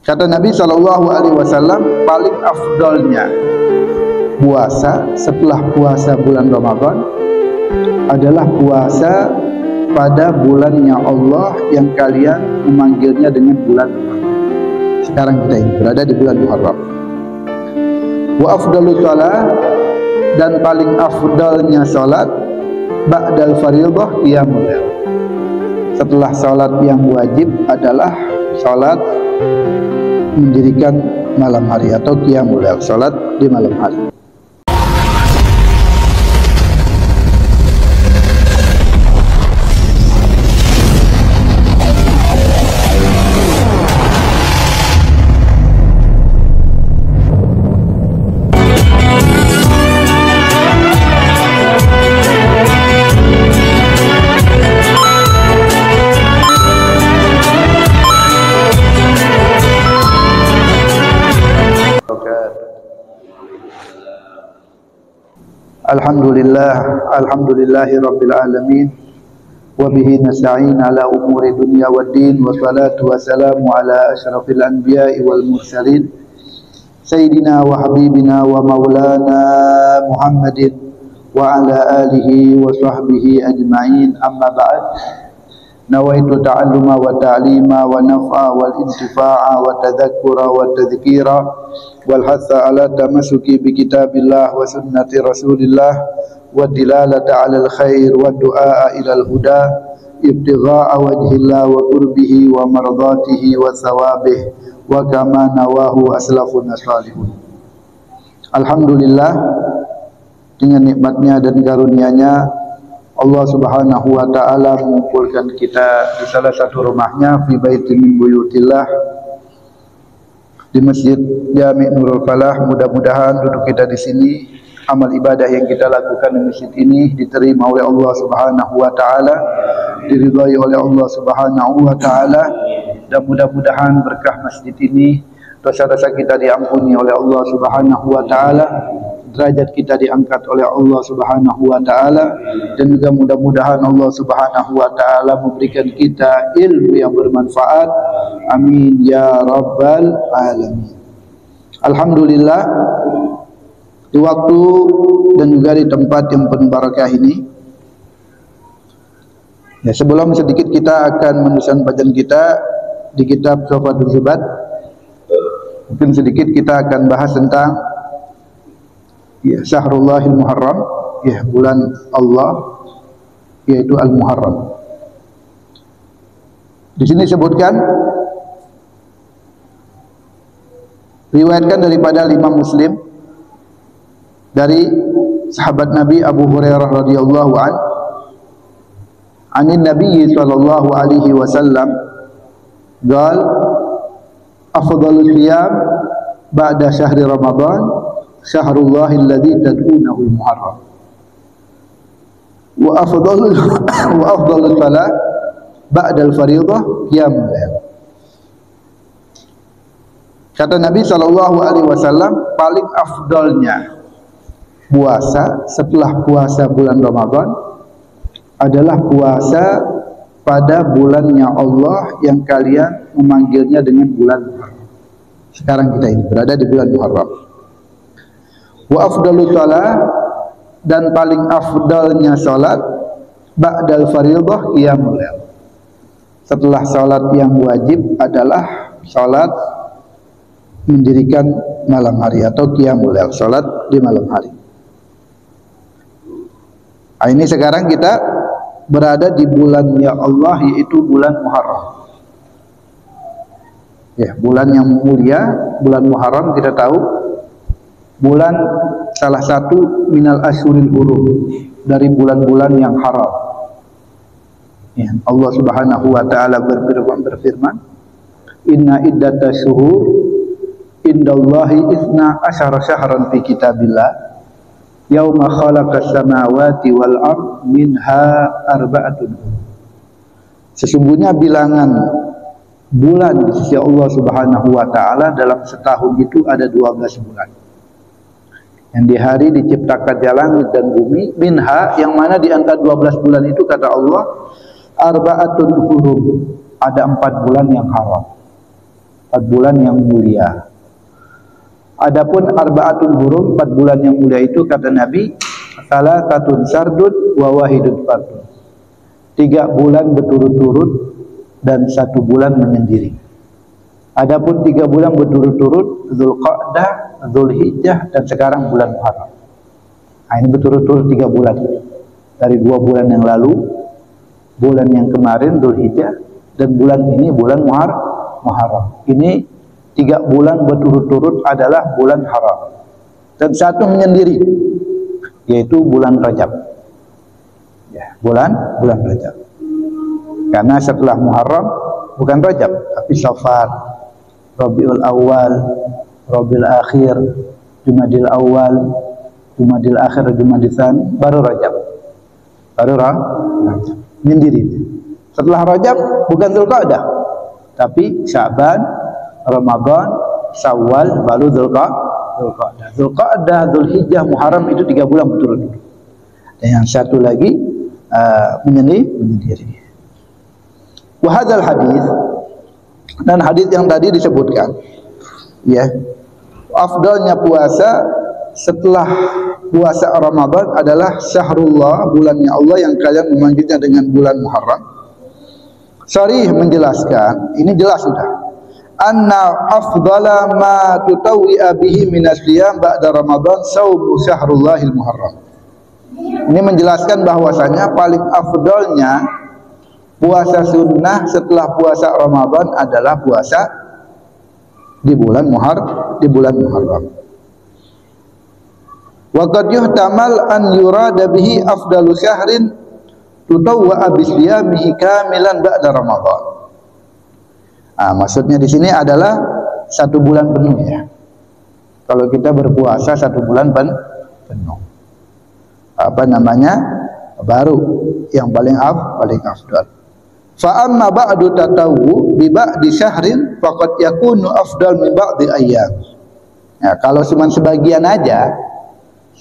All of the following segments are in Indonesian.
Kata Nabi SAW, paling afdalnya puasa setelah puasa bulan Ramadan adalah puasa pada bulannya Allah yang kalian memanggilnya dengan bulan Muharram. Sekarang kita ini berada di bulan Muharram. Wa afdalu shalah, dan paling afdalnya salat ba'dal fardhah qiyamul lail. Setelah salat yang wajib adalah salat mendirikan malam hari atau qiyamul lail, salat di malam hari. Alhamdulillahi rabbil alamin, wa bihi nasta'in ala umuri dunya waddin, wa salatu wassalamu ala asyrafil anbiya'i wal mursalin sayyidina wa habibina wa maulana Muhammadin wa ala alihi wa sahbihi ajma'in. Amma ba'd. Nawaitu ta'alluma wa ta'lima wa naf'a wal intifa'a wa tadhakkura wa tadhkira wal hatha ala tamassuki bi kitabillah wa sunnati rasulillah wa dilalata ala al khair wa du'a ila al huda ibtigha'a wajhillah wa qurbihi wa mardatihi wa thawabih wa kama nawahu aslafun salihun. Alhamdulillah, dengan nikmatnya dan karunia-Nya Allah Subhanahu wa taala mengumpulkan kita di salah satu rumahnya, fi baitin min buyutillah, di Masjid Jami' Nurul Falah. Mudah-mudahan duduk kita di sini, amal ibadah yang kita lakukan di masjid ini diterima oleh Allah Subhanahu wa taala, diridhai oleh Allah Subhanahu wa taala, dan mudah-mudahan berkah masjid ini dosa-dosa kita diampuni oleh Allah Subhanahu wa taala, derajat kita diangkat oleh Allah Subhanahu wa taala, dan juga mudah-mudahan Allah Subhanahu wa taala memberikan kita ilmu yang bermanfaat. Amin ya rabbal alamin. Alhamdulillah, di waktu dan juga di tempat yang penuh barakah ini, ya, sebelum sedikit kita akan meneruskan bacaan kita di kitab Tuhfatul Hibbat, mungkin sedikit kita akan bahas tentang Syahrul Muharram, bulan Allah, yaitu Al-Muharram. Di sini disebutkan, riwayatkan daripada Imam Muslim dari sahabat Nabi Abu Hurairah radhiyallahu anin Nabi sallallahu alaihi wasallam qala afdhalul qiyam ba'da syahri Ramadan syahrullahil ladzi tad'unahu al-Muharram, wa afdhalul salat ba'da al-fardhah qiyamul lail. Kata Nabi sallallahu alaihi wasallam, paling afdalnya puasa setelah puasa bulan Ramadan adalah puasa pada bulannya Allah yang kalian memanggilnya dengan bulan Muharram. Sekarang kita ini berada di bulan Muharram. Wa afdalu shalah, dan paling afdalnya salat ba'dal fardhah qiyamul lail. Setelah salat yang wajib adalah salat mendirikan malam hari atau qiyamul lail, salat di malam hari. Ini sekarang kita berada di bulannya Allah, yaitu bulan Muharram. Bulan yang mulia, bulan Muharram kita tahu bulan salah satu minal asyuril hurum, dari bulan-bulan yang haram. Allah Subhanahu wa taala berfirman, inna iddata syuhur indallahi isna asyara syahran fi kitabillah yauma khalaqas samawati wal ard minha arba'atun. Sesungguhnya bilangan bulan di sisi Allah Subhanahu wa taala dalam setahun itu ada 12 bulan. Yang di hari diciptakan langit dan bumi, minha, yang mana di antara 12 bulan itu kata Allah arba'atun hurum, ada 4 bulan yang haram. 4 bulan yang mulia. Adapun arba'atun hurum, 4 bulan yang mulia itu kata Nabi, salasatun sardun wa wahidun fardun. 3 bulan berturut-turut dan 1 bulan menyendiri. Adapun 3 bulan berturut-turut, Dzulqa'dah, Dzulhijjah, dan sekarang bulan Muharram. Nah, ini berturut-turut 3 bulan. Dari 2 bulan yang lalu, bulan yang kemarin Dzulhijjah, dan bulan ini bulan Muharram. Ini 3 bulan berturut-turut adalah bulan haram. Dan 1 menyendiri, yaitu bulan Rajab. Ya, bulan Rajab. Karena setelah Muharram bukan Rajab, tapi Safar, Rabiul Awal, Rabiul Akhir, Jumadil Awal, Jumadil Akhir, Jumadil Tsani, baru Rajab. Rajab. Menyendiri. Setelah Rajab bukan Dzulqa'dah, tapi Sya'ban, Ramadan, Syawal, baru Dzulqa'dah. Dzulqa'dah, Dzulhijjah, Muharram itu 3 bulan berturut-turut. Dan yang satu lagi menyendiri. Wahadzal hadis, dan hadis yang tadi disebutkan, ya, afdalnya puasa setelah puasa Ramadan adalah syahrullah, bulannya Allah yang kalian memanggilnya dengan bulan Muharram. Sharih menjelaskan, ini jelas sudah, anna afdala ma tutawwi'a bihi minas siyam ba'da Ramadan saumu syahrullahil Muharram. Ini menjelaskan bahwasanya paling afdalnya puasa sunnah setelah puasa Ramadan adalah puasa di bulan Muharram. Wa qad yuhtamal an yurada bihi afdalu syahrin tutawwa bisiyamihi kamilan ba'da Ramadan. Maksudnya di sini adalah 1 bulan penuh, ya. Kalau kita berpuasa 1 bulan penuh. Baru yang paling afdal. Fa amma ba'du tatawwu bi ba'di syahrin faqad yakunu afdal min ba'di ayyam. Ya, kalau cuma sebagian aja,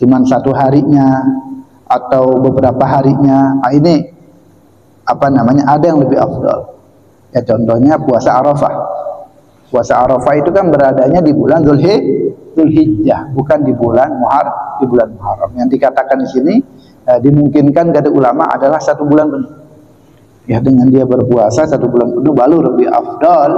cuma 1 harinya atau beberapa harinya, ini ada yang lebih afdal. Ya, contohnya puasa Arafah. Puasa Arafah itu kan beradanya di bulan Dzulhijjah, bukan di bulan Muharram. Yang dikatakan di sini dimungkinkan kata ulama adalah 1 bulan penuh. Ya, dengan dia berpuasa 1 bulan penuh baru lebih afdal.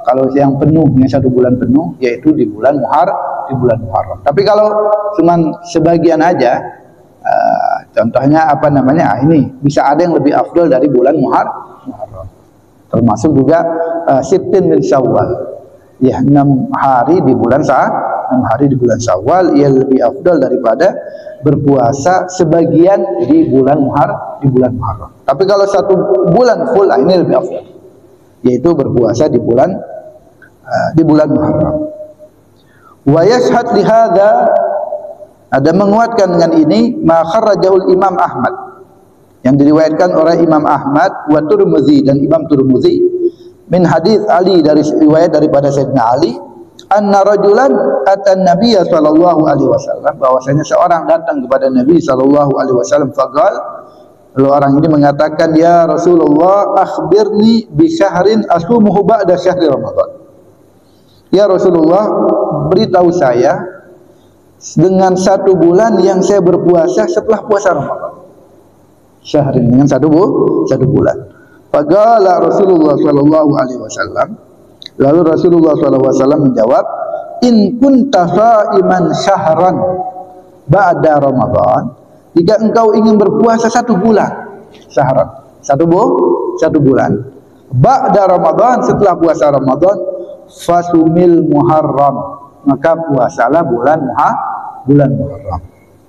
Kalau yang penuhnya 1 bulan penuh, yaitu di bulan Muharram. Tapi kalau cuman sebagian aja, contohnya ini bisa ada yang lebih afdal dari bulan Muharram. Termasuk juga Sittin min Syawal. Ya, 6 hari di bulan Syawal, ia lebih afdal daripada berpuasa sebagian di bulan Muharram. Tapi kalau 1 bulan full, ini lebih afdal, yaitu berpuasa di bulan Muharram. Wa yashhad li hadza, ada menguatkan dengan ini ma kharrajahul Imam Ahmad, yang diriwayatkan oleh Imam Ahmad wa Tirmidzi dan Imam Tirmidzi min hadis Ali, dari riwayat daripada Sayyidina Ali, anna rajulan atan Nabiy sallallahu alaihi wasallam, bahwasanya seorang datang kepada Nabi sallallahu alaihi wasallam, faqal, lalu orang ini mengatakan, ya Rasulullah, akhbirni bi syahrin asumuhu ba'da syahri Ramadan. Ya Rasulullah, beritahu saya dengan 1 bulan yang saya berpuasa setelah puasa Ramadan. Syahrin, dengan 1 bulan. Faqala Rasulullah sallallahu alaihi wasallam, lalu Rasulullah sallallahu alaihi wasallam menjawab, in kunta sha'iman syahran ba'da Ramadan, jika engkau ingin berpuasa 1 bulan, syahran, 1 bulan ba'da Ramadan, setelah puasa Ramadan, fasumil Muharram, maka puasalah bulan Muharram.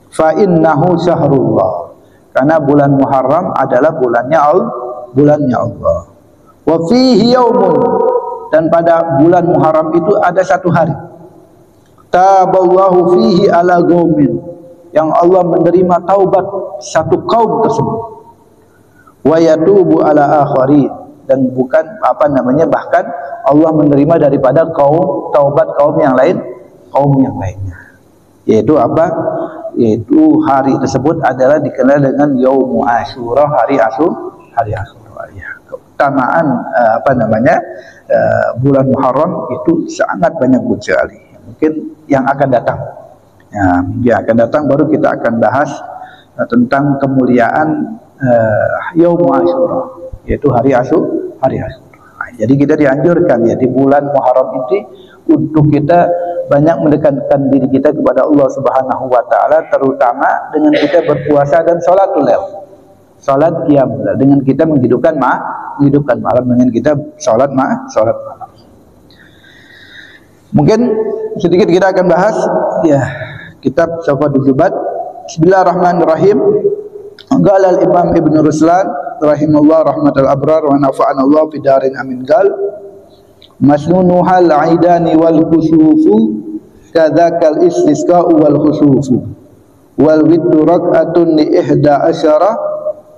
Fa innahu syahrullah, karena bulan Muharram adalah bulannya Allah. Wa fihi yaumun, dan pada bulan Muharram itu ada 1 hari, taballahu fihi ala qaumin, yang Allah menerima taubat 1 kaum tersebut. Wa yatubu ala akharin, dan bukan bahkan Allah menerima daripada taubat kaum yang lainnya. Yaitu yaitu hari tersebut adalah dikenal dengan Yaumu Asyura, hari Asyura, ya. keutamaan bulan Muharram itu sangat banyak sekali. Mungkin yang akan datang, yang akan datang baru kita akan bahas tentang kemuliaan Yaum Asyura, yaitu hari Asyura. Jadi kita dianjurkan ya di bulan Muharram ini untuk kita banyak mendekatkan diri kita kepada Allah Subhanahu wa taala, terutama dengan kita berpuasa dan salatul lail. Salat qiyam dengan kita menghidupkan malam, dengan kita salat malam. Mungkin sedikit kita akan bahas ya kitab Safatul Jubat. Bismillahirrahmanirrahim. Qala al-Imam Ibn Ruslan rahimahullah rahmatal abrar wa nafa'ana Allah fi darin amin gal masnunuhal aidani wal kusufu kadzakal istisqa'u wal khusufu wal witru rak'atun li ihda asyara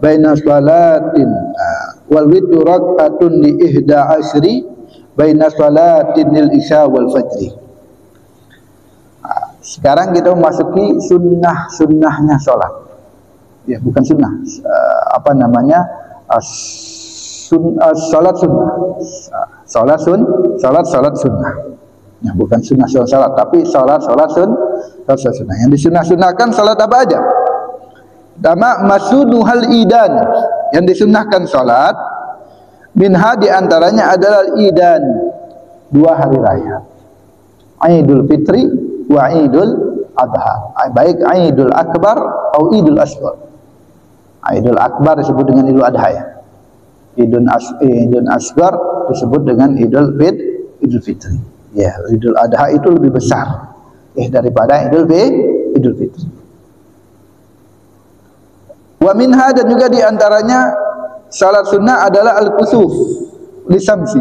baina salatin wal witru rak'atun li ihda asyri baina salatin lil isya wal fajri. Sekarang kita memasuki sunnahnya salat. Ya, bukan sunnah, salat sunnah. Ya, bukan sunnah salat, tapi salat sunnah. Yang disunnah-sunnahkan salat apa aja? Pertama, masunuhal idan, yang disunnahkan salat minha diantaranya adalah idan, 2 hari raya, Idul Fitri wa Idul Adha, baik Idul Akbar atau Idul Asghar. Idul Akbar disebut dengan Idul Adha ya. Idul Asghar disebut dengan Idul Fitri. Ya, Idul Adha itu lebih besar daripada Idul Fitri. Wa minha, dan juga diantaranya salat sunnah adalah al-kusuf lisamsi.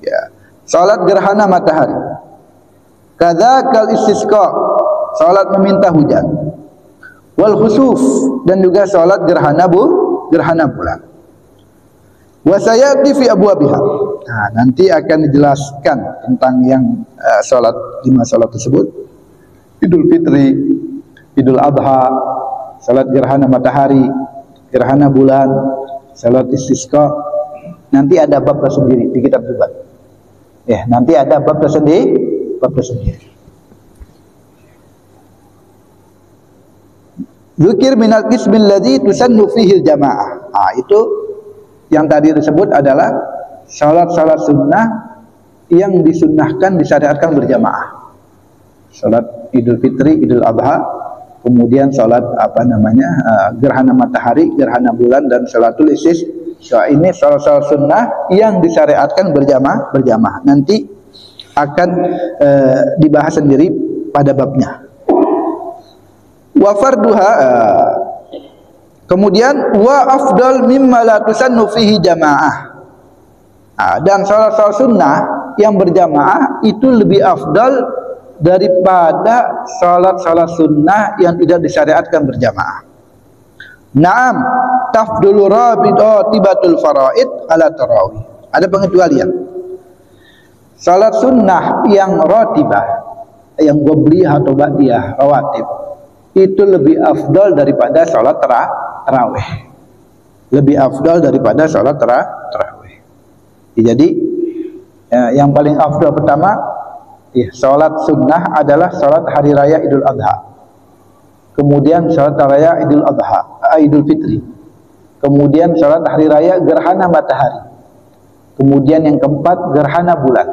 Ya, salat gerhana matahari. Kadzakal istisqa, salat meminta hujan. Wal khusuf, dan juga salat gerhana bulan. Wa sayati fi abwabiha. Nah, nanti akan dijelaskan tentang yang salat 5 salat tersebut. Idul Fitri, Idul Adha, salat gerhana matahari, gerhana bulan, salat istisqa. Nanti ada bab tersendiri di kitab Jubat. Ya, nanti ada bab tersendiri. Dzikir minal qismil ladzi tusannu fihi al-jamaah. Itu yang tadi disebut adalah salat-salat sunnah yang disunnahkan, disyariatkan berjamaah. Salat Idul Fitri, Idul Adha, kemudian salat gerhana matahari, gerhana bulan, dan salatul istisqa. Ini salat-salat sunnah yang disyariatkan berjamaah. Nanti akan dibahas sendiri pada babnya. Wa farduha, kemudian wa afdal mimma la tusannu fihi jamaah. Dan salat-salat sunnah yang berjamaah itu lebih afdal daripada salat-salat sunnah yang tidak disyariatkan berjamaah. Naam, tafdulu rabitibatul faraid ala tarawih. Ada pengecualian. Salat sunnah yang ratibah, yang qobliyah atau ba'diyah, rawatib, itu lebih afdal daripada salat tarawih. Lebih afdal daripada salat tarawih. Jadi yang paling afdal pertama, salat sunnah adalah salat hari raya Idul Adha. Kemudian salat raya Idul Fitri. Kemudian salat hari raya gerhana matahari. Kemudian yang keempat gerhana bulan.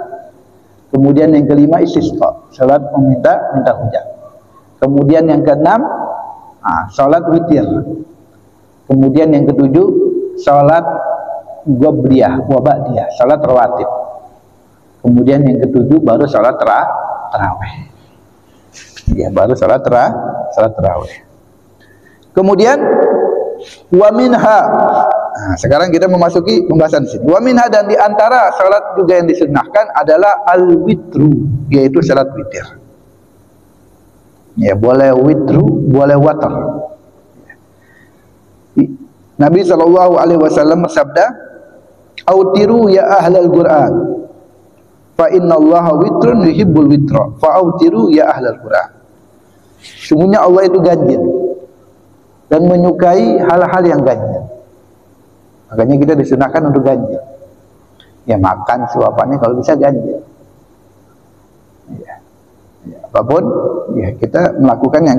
Kemudian yang kelima istisqa, salat minta hujan. Kemudian yang keenam salat witir. Kemudian yang ketujuh salat qobliyah wa ba'diyah, salat rawatib. Kemudian yang ketujuh baru salat tarawih. Ya, baru salat tarawih. Kemudian wa minha. Sekarang kita memasuki pembahasan di sini. Wa minha, dan di antara salat juga yang disunnahkan adalah al-witru, yaitu salat witir. Ya, boleh witru, boleh watar. Nabi SAW bersabda, "Autiru ya ahlal Qur'an, fa innallaha witrun yuhibbul witra, fa autiru ya ahlal Qur'an." Sungguhnya Allah itu ganjil dan menyukai hal-hal yang ganjil. Makanya kita disunahkan untuk ganjil. Ya makan suapannya kalau bisa ganjil. Ya, apapun ya kita melakukan yang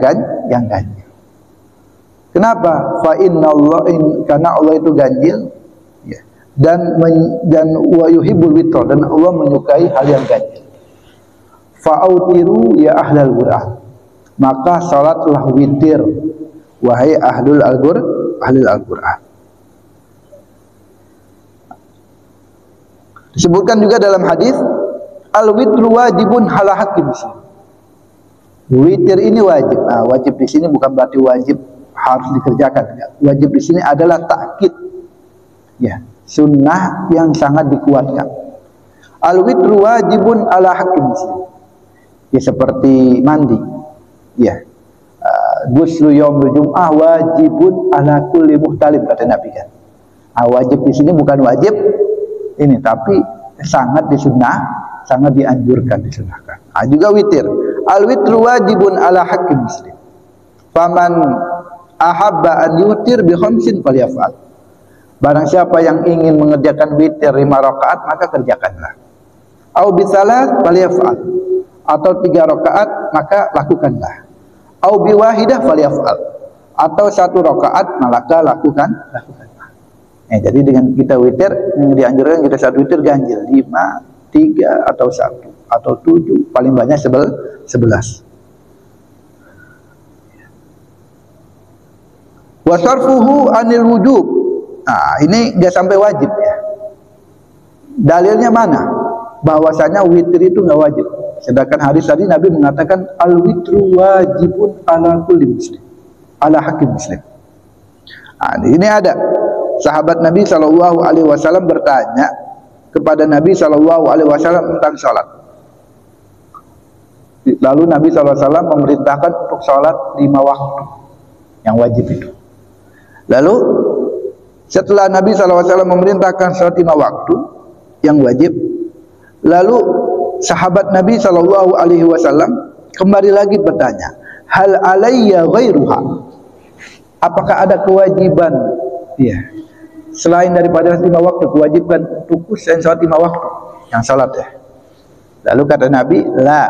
ganjil. Kenapa? Fa karena Allah itu ganjil, ya. Dan wa yuhibbul witr, dan Allah menyukai hal yang ganjil. Fa'autiru ya ahlal Qur'an, maka salatlah witir wahai ahlul Al-Qur'an. Disebutkan juga dalam hadis, al-witru wajibun ala haqqi muslim. Witir ini wajib. Nah, wajib di sini bukan berarti wajib harus dikerjakan. Wajib di sini adalah takkid. Ya, sunnah yang sangat dikuatkan. Al-witru wajibun ala haqqi muslim. Ya seperti mandi. Ya. Ghuslu yaumil jum'ah wajibun ala kulli muhtalim, kata Nabi kan. Wajib di sini bukan wajib ini, tapi sangat disunnah, sangat dianjurkan, disunahkan. Juga witir. Al-witru wajibun ala haqqi muslim. Faman ahabba an yutir bi khamsin falyaf'al. Barang siapa yang ingin mengerjakan witir 5 rakaat, maka kerjakanlah. Au bi salat falyaf'al. Atau 3 rakaat, maka lakukanlah. Au bi wahidah falyaf'al. Atau 1 rakaat, maka lakukanlah. Jadi dengan kita witir, yang dianjurkan kita satu witir ganjil 5, 3 atau 1 atau 7, paling banyak 11. Wa sarfuhu anil wujub. Nah, ini enggak sampai wajib ya. Dalilnya mana? Bahwasanya witir itu enggak wajib. Sedangkan hadis tadi Nabi mengatakan al-witru wajibun ala kulli muslim, ala haqqi muslim. Nah, ini ada sahabat Nabi Shallallahu Alaihi Wasallam bertanya kepada Nabi Shallallahu Alaihi Wasallam tentang sholat. Lalu Nabi SAW memerintahkan untuk sholat 5 waktu yang wajib itu. Lalu setelah Nabi SAW memerintahkan sholat 5 waktu yang wajib, lalu sahabat Nabi Shallallahu Alaihi Wasallam kembali lagi bertanya, hal alayya ghairuha? Apakah ada kewajiban? Ya. Selain daripada 5 waktu, kewajiban untukku selain sholat 5 waktu yang sholat ya. Lalu kata Nabi, la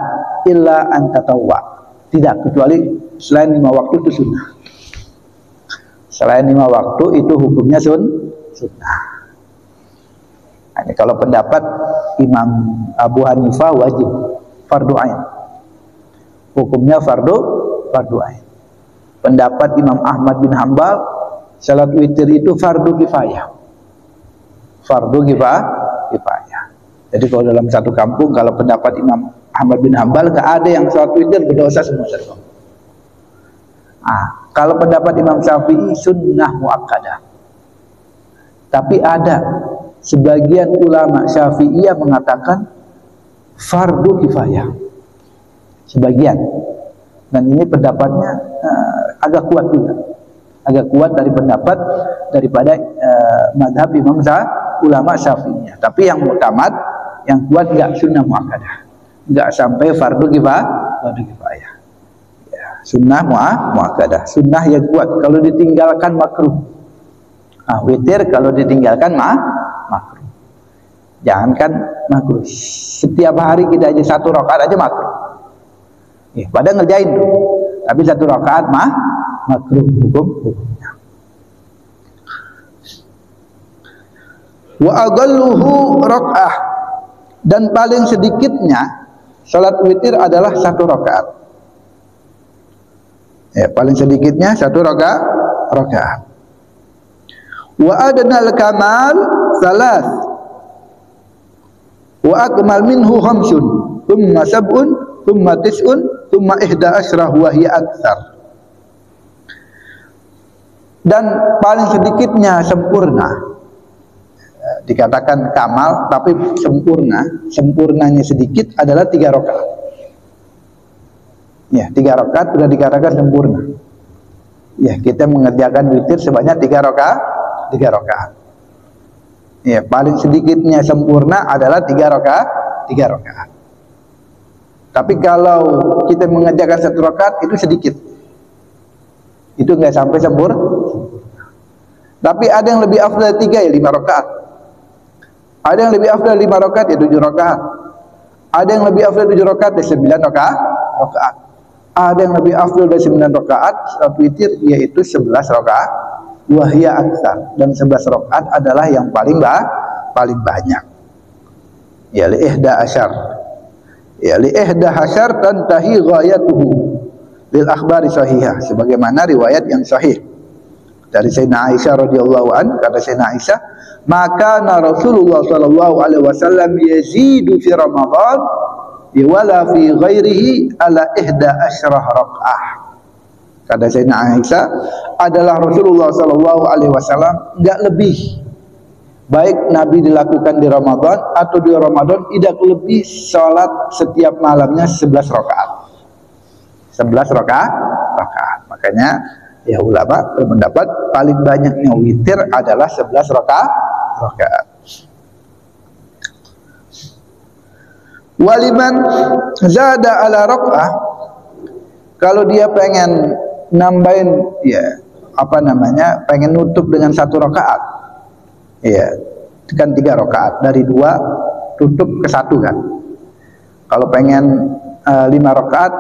illa antatawwa, tidak, kecuali selain 5 waktu itu sunnah. Selain 5 waktu itu hukumnya sunnah. Nah, kalau pendapat Imam Abu Hanifah wajib, fardu ain, hukumnya fardu ain. Pendapat Imam Ahmad bin Hanbal, salat witir itu fardu kifayah. Fardu kifayah. Jadi kalau dalam satu kampung, kalau pendapat Imam Ahmad bin Hanbal, nggak ada yang salat witir berdosa semua satu kampung. Kalau pendapat Imam Syafi'i sunnah muakkadah. Tapi ada sebagian ulama Syafi'iyah mengatakan fardu kifayah. Sebagian. Dan ini pendapatnya agak kuat juga. Agak kuat dari pendapat daripada madhab Imam ulama Syafi'iyah. Tapi yang mutamad, yang kuat enggak sunnah muakkadah, enggak sampai fardu kifayah. Ya, sunnah muakkadah, sunnah yang kuat. Kalau ditinggalkan makruh. Witir kalau ditinggalkan makruh. Jangankan makruh, setiap hari kita aja 1 rakaat aja makruh. Ya, pada ngerjain tuh. Tapi 1 rakaat makruh hukumnya. Wa aqalluhu rak'ah, dan paling sedikitnya salat witir adalah 1 rakaat. Ya, paling sedikitnya 1 rakaat. Wa adnal kamal salas wa akmal minhu khamsun thumma sab'un thumma tis'un thumma 11 wa hiya aktsar. Dan paling sedikitnya sempurna, dikatakan kamal tapi sempurnanya sedikit adalah 3 rakaat. Ya, 3 rakaat sudah dikatakan sempurna. Ya, kita mengerjakan witir sebanyak 3 rakaat. Ya, paling sedikitnya sempurna adalah 3 rakaat. Tapi kalau kita mengerjakan 1 rakaat itu sedikit. Itu enggak sampai sempurna. Tapi ada yang lebih afdal 3 ya 5 rakaat. Ada yang lebih afdal 5 rakaat ya 7 rakaat. Ada yang lebih afdal 7 rakaat ya 9 rakaat. Ada yang lebih afdal dari 9 rakaat salat witir yaitu 11 rakaat. Wahya aktsar, dan 11 rakaat adalah yang paling banyak. Ya li ihda asyar. Ya li ihda asyar tantahi ghayatuhu lil akhbari sahihah, sebagaimana riwayat yang sahih dari Sayyidina Aisyah radhiyallahu an, kata Sayyidina Aisyah, maka Rasulullah sallallahu alaihi wasallam yazidu fi Ramadan wala fi ghairihi ala ihda asyrah rakaah. Kata Sayyidina Aisyah, adalah Rasulullah sallallahu alaihi wasallam enggak lebih baik Nabi dilakukan di Ramadan atau di Ramadan tidak lebih salat setiap malamnya 11 rakaat. 11 rakaat. Makanya ya ulama berpendapat paling banyaknya witir adalah 11 rakaat. Waliman zada ala rakaah, kalau dia pengen nambahin ya pengen nutup dengan 1 rakaat. Ya, kan 3 rakaat, dari 2 tutup ke 1 kan. Kalau pengen 5 rakaat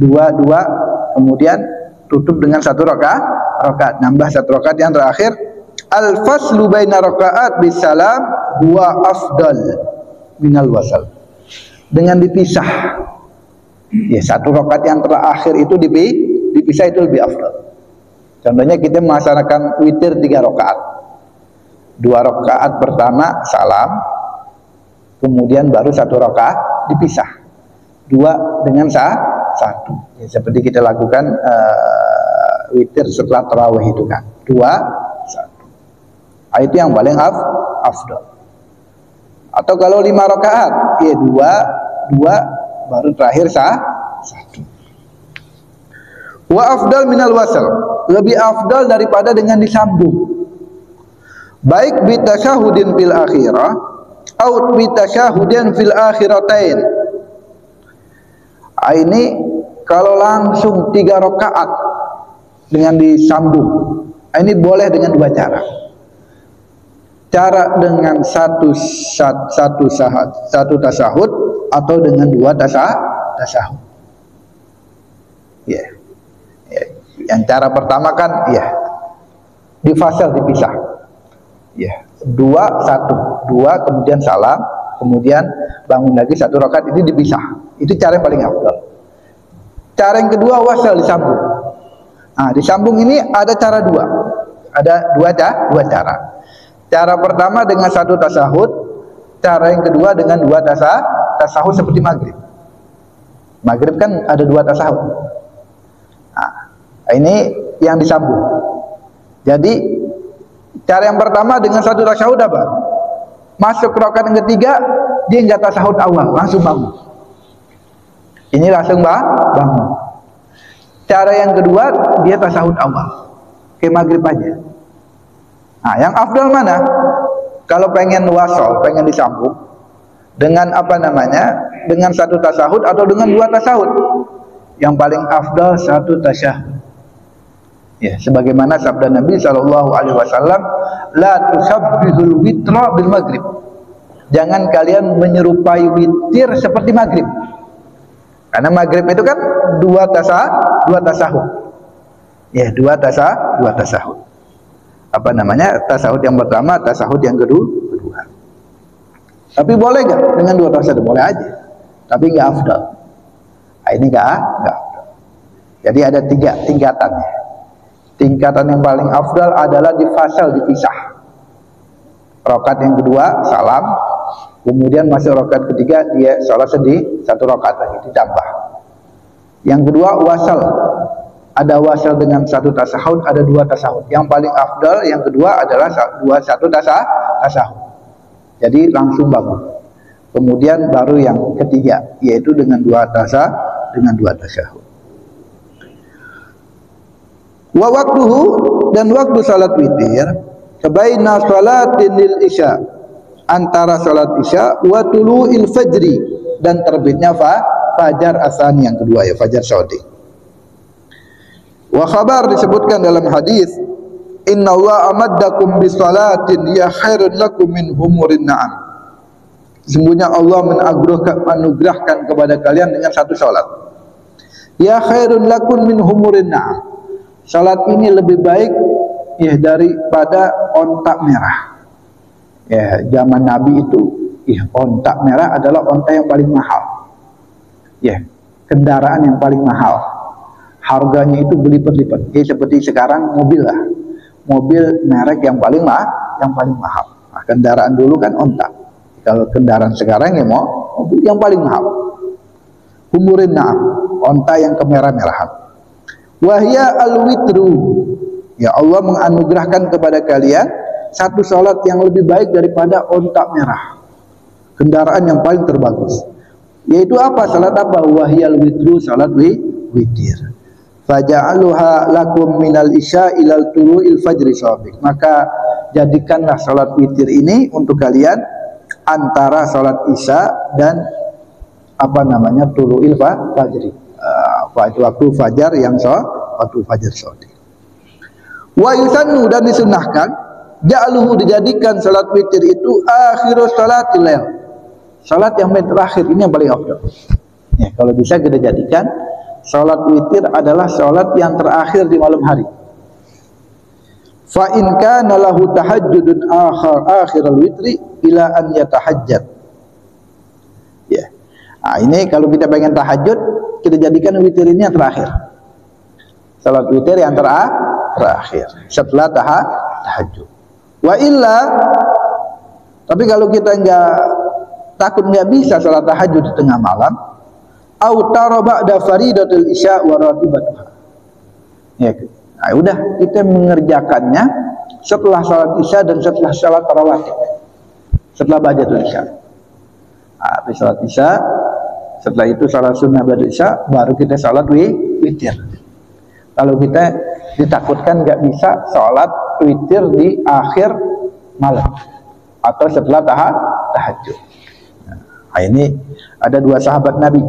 2 kemudian tutup dengan 1 rakaat, nambah 1 rakaat yang terakhir. Al faslu baina rakaat bisalam huwa afdal minal wasal, dengan dipisah ya 1 rakaat yang terakhir itu dipisah itu lebih afdal. Contohnya kita melaksanakan witir 3 rakaat, 2 rakaat pertama salam, kemudian baru 1 rakaat dipisah, 2 dengan 1 ya, seperti kita lakukan witir setelah tarawih itu kan, 2 1. Itu yang paling afdal. Atau kalau 5 rakaat ya 2 baru terakhir 1. Wa afdal minal wasal, lebih afdal daripada dengan disambung, baik bitasyahudin fil akhirah atau bitasyahudin fil akhiratain. Ini kalau langsung 3 rakaat dengan disambung, ini boleh dengan 2 cara. Cara dengan satu tasyahud atau dengan 2 tasyahud. Ya. Yang cara pertama kan ya difasal, dipisah. Ya, 2 1, 2 kemudian salam, kemudian bangun lagi 1 rakaat, itu dipisah. Itu cara yang paling afdal. Cara yang kedua wasal, disambung. Nah, disambung ini ada cara 2. Ada 2 cara. Cara pertama dengan 1 tasyahud, cara yang kedua dengan 2 tasyahud seperti maghrib. Maghrib kan ada 2 tasyahud. Nah, ini yang disambung. Jadi cara yang pertama dengan 1 tasyahud apa? Masuk rakaat yang ketiga dia enggak tasyahud awal, langsung bangun. Ini langsung bangun. Cara yang kedua dia tasyahud awal, kayak maghrib aja. Nah, yang afdal mana? Kalau pengen wasol, pengen disambung dengan dengan 1 tasyahud atau dengan 2 tasyahud. Yang paling afdal 1 tasyahud. Ya, sebagaimana sabda Nabi sallallahu alaihi wasallam, la tusabbihul witra bil maghrib. Jangan kalian menyerupai witir seperti maghrib. Karena maghrib itu kan 2 tasyahud. Ya, 2 tasyahud. Tasyahud yang pertama, tasyahud yang kedua. Tapi boleh gak dengan 2 tasyahud? Boleh aja. Tapi enggak afdal. Nah, ini enggak afdal. Jadi ada 3 tingkatannya. Tingkatan yang paling afdal adalah difasal, dipisah. Rakaat yang kedua salam, kemudian masuk rakaat ketiga dia salat sedih 1 rakaat lagi ditambah. Yang kedua wasal, ada wasal dengan 1 tasyahud, ada 2 tasyahud. Yang paling afdal yang kedua adalah 1 tasyahud. Jadi langsung bangun. Kemudian baru yang ketiga yaitu dengan 2 tasyahud. Wa waktuhu, dan waktu salat witir baina salatin lil isya, antara salat isya wa tulu'il fajri, dan terbitnya fajar asani yang kedua ya, fajar shadiq. Wa khabar, disebutkan dalam hadis Innallaha amaddakum bisalatin ya khairun lakum min humurin na'am. Sesungguhnya Allah menganugerahkan kepada kalian dengan satu salat. Ya khairun lakum min humurin na'am. Salat ini lebih baik ya daripada onta merah. Ya, zaman Nabi itu ya onta merah adalah onta yang paling mahal. Ya, kendaraan yang paling mahal. Harganya itu berlipat-lipat. Ya, seperti sekarang mobil lah. Mobil merek yang paling mahal. Nah, kendaraan dulu kan onta. Kalau kendaraan sekarang ya mau mobil yang paling mahal. Humurin na'am, onta yang kemerah-merahan. Wahya al-witru. Ya, Allah menganugerahkan kepada kalian satu salat yang lebih baik daripada onta merah. Kendaraan yang paling terbagus. Yaitu apa? Salat apa? Wahya al-witru, salat witir. Faja'aluha lakum minal isya ilal tulu'il fajri shadiq. Maka jadikanlah salat witir ini untuk kalian antara salat isya dan tulu'il fajri. Waktu fajar yang waktu fajar shadiq. Wa yusannu, dan disunnahkan ja'aluhu, dijadikan salat witir itu akhirus salatil lail. Salat yang terakhir ini yang paling afdal. Ya, kalau bisa kita jadikan salat witir adalah salat yang terakhir di malam hari. Fa in kana lahu tahajjudun akhiral witri ila an yatahajjad. Ya. Nah, ini kalau kita pengen tahajud, kita jadikan witir ini yang terakhir. Salat witir yang terakhir setelah tahajud. Wa illa, tapi kalau kita takut nggak bisa salat tahajud di tengah malam, au tara ba'da faridatul isya wa ratibatuha. Ya, nah, udah kita mengerjakannya setelah salat isya dan setelah salat rawatib. Setelah ba'datul isya. Habis salat isya, setelah itu salat sunnah ba'da isya, baru kita salat witir. Kalau kita ditakutkan nggak bisa salat witir di akhir malam atau setelah tahajud. Nah, ini ada dua sahabat Nabi,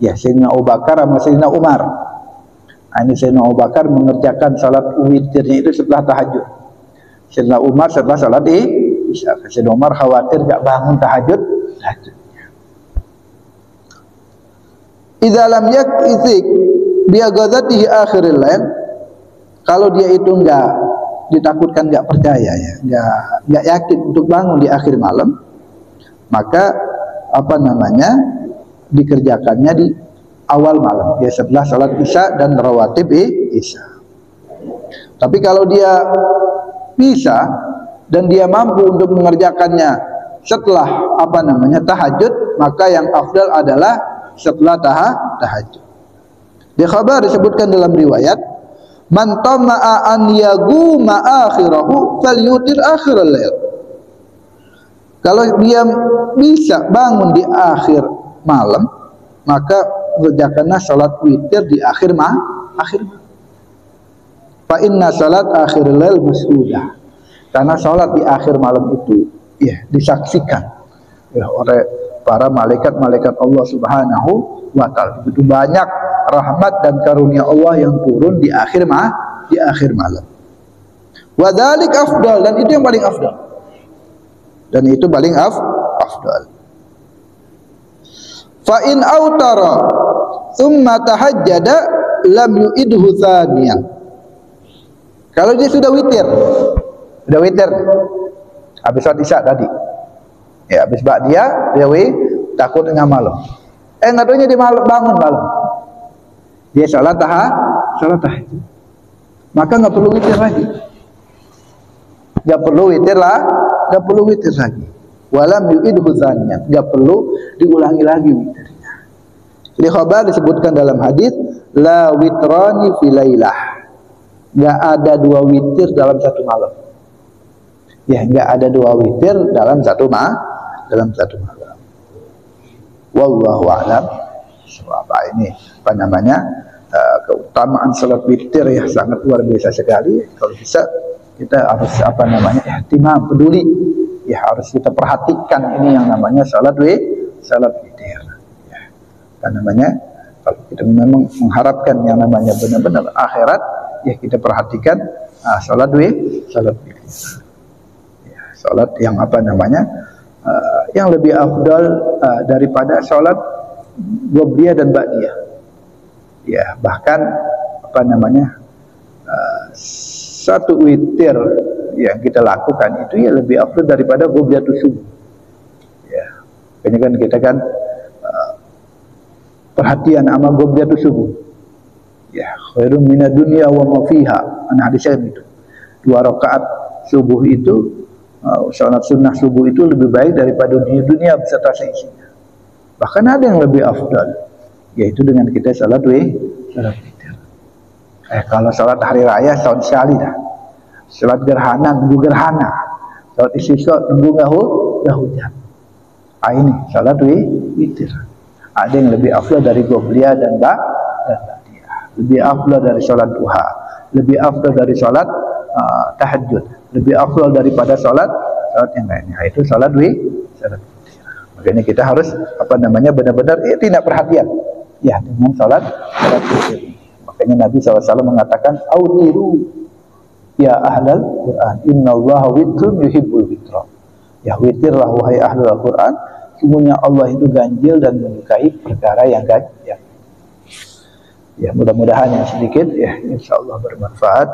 ya, Sayyidina Abu Bakar sama Sayyidina Umar. Nah, ini Sayyidina Abu Bakar mengerjakan salat witirnya itu setelah tahajud. Sayyidina Umar setelah salat isya. Sayyidina Umar khawatir nggak bangun tahajud. Idza lam yakzik biaghadatihi akhiril lail, kalau dia itu ditakutkan nggak percaya ya, nggak yakin untuk bangun di akhir malam, maka dikerjakannya di awal malam, ya, setelah salat isya dan rawatib isya. Tapi kalau dia bisa dan dia mampu untuk mengerjakannya setelah tahajud, maka yang afdal adalah setelah tahajud. Di khabar disebutkan dalam riwayat, man tama'a an yaguma akhirahu falyutir akhiral lail. Kalau dia bisa bangun di akhir malam, maka kerjakanlah salat witir di akhir malam. Fa inna salat akhiril lail mas'udah. Karena salat di akhir malam itu ya disaksikan ya oleh para malaikat-malaikat Allah Subhanahu wa taala. Begitu banyak rahmat dan karunia Allah yang turun di akhir malam. Wa dzalik afdal, dan itu yang paling afdal. Afdal. Fa in autara thumma tahajjada lam yu'idhu thaniyan. Kalau dia sudah witir habis salat isya tadi. Ya, habis dia takut tengah malam. Enggak tahunya dia bangun malam. Dia salat tahajud. Maka enggak perlu witir lagi. Enggak perlu witir lagi. Walam yu'idhu dzaniyan. Enggak perlu diulangi lagi witirnya. Jadi khabar disebutkan dalam hadis la witrani fi lailah. Enggak ada dua witir dalam satu malam. Ya, enggak ada dua witir dalam satu malam. Wallahu a'lam. Ini keutamaan salat witir ya sangat luar biasa sekali. Kalau bisa kita harus ihtimam, peduli ya, harus kita perhatikan ini yang namanya salat witir ya. Kalau kita memang mengharapkan yang namanya benar-benar akhirat, ya kita perhatikan Salat witir. Ya, salat yang apa namanya? Yang lebih afdal daripada salat qobliyah dan ba'diyah. Ya, bahkan apa namanya? Satu witir yang kita lakukan itu ya lebih afdal daripada qobliyatus subuh. Ya. Ini kan kita kan perhatian sama qobliyatus subuh. Ya, khairun minad dunya wa ma fiha. Hadisnya itu. 2 rakaat subuh itu salat sunnah subuh itu lebih baik daripada dunia beserta seisinya. Bahkan ada yang lebih afdal, yaitu dengan kita salat witir. Kalau salat hari raya setahun sekali dah. Salat gerhana nunggu gerhana. Salat istisqa nunggu nggak hujan. Ini salat witir. Ada yang lebih afdal dari qobliyah dan ba'diyah. Lebih afdal dari salat duha, lebih afdal dari salat tahajud, lebih afdal daripada salat yang lainnya. Itu salat witir. Makanya kita harus apa namanya benar-benar tidak perhatian ya dengan salat witir. Makanya Nabi SAW mengatakan, "Autiru ya ahlal Quran, innallaha witrun yuhibbul witra." Ya, witirlah wahai ahlul Quran, sungguhnya Allah itu ganjil dan menyukai perkara yang ganjil. Ya, mudah-mudahan yang sedikit ya insyaallah bermanfaat.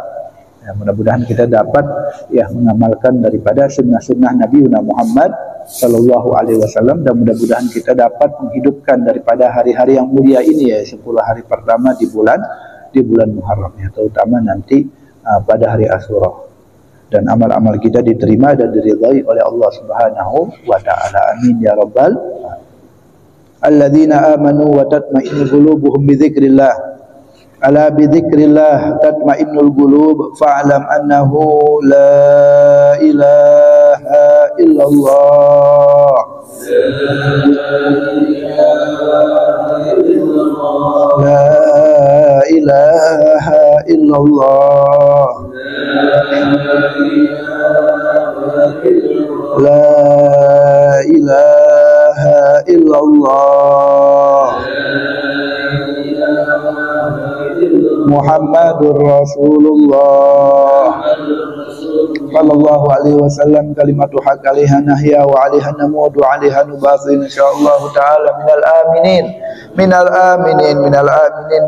Ya, mudah-mudahan kita dapat ya mengamalkan daripada sunnah-sunnah Nabi Muhammad Sallallahu Alaihi Wasallam, dan mudah-mudahan kita dapat menghidupkan daripada hari-hari yang mulia ini ya 10 hari pertama di bulan Muharram ya, terutama nanti pada hari Asyura, dan amal-amal kita diterima dan diridhai oleh Allah Subhanahu wa taala. Amin ya rabbal alamin. Alladzina amanu wa tatma'innu qulubuhum bi dzikrillah. Ala bi dzikrillah tatma'innul qulub fa'lam annahu la ilaha illallah. La ilaha illallah. La ilaha illallah. Muhammadur Rasulullah sallallahu alaihi wasallam. Kalimatu haq alaiha nahya wa alaiha namudu wa alaiha nubasin insyaallah taala minal aminin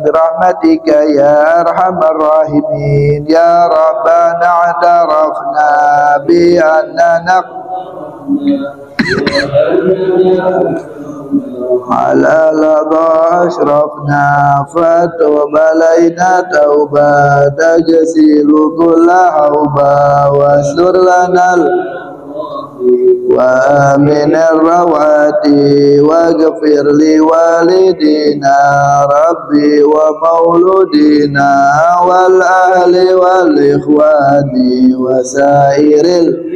birahmatika ya arhamar rahimin ya rabbana atarafna bi annana ala ladha ashrafna fatub alaina tauba tajsilu kulla hauba wasur lanal wa aminar rawati waghfir li walidina rabbi wa mauludina wal ahli wal ikhwani wa sairil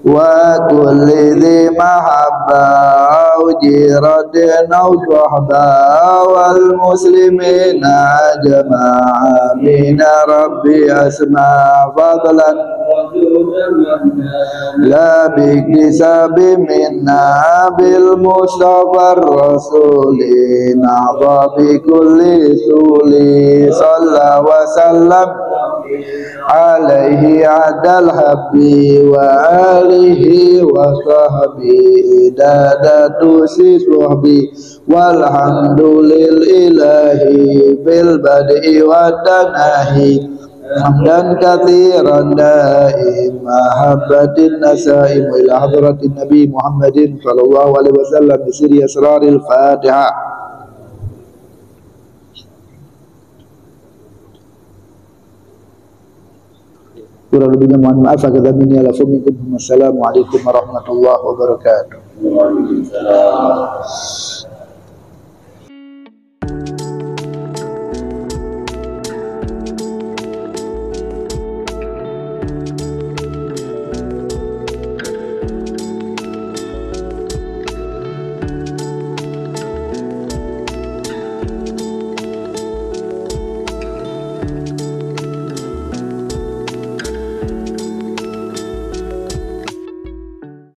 wa kulli dhi mahabba au jiratin au suhba wal muslimina jama'a min rabbi asma fadlan la biktisabi minna bil mustafa rasulin a'za bi kulli suli sallallahu wa sallam alaihi adal habbi wa alihi wa sahbihi dadatu siswahbi walhamdulil ilahi bil bad'i wa tanahi hamdan kathiran daim mahabbatin nasaim ila hadratin nabi Muhammadin sallallahu alaihi wasallam bisiri asraril Fatihah. Kurang lebihnya mohon maaf. Assalamualaikum warahmatullahi wabarakatuh.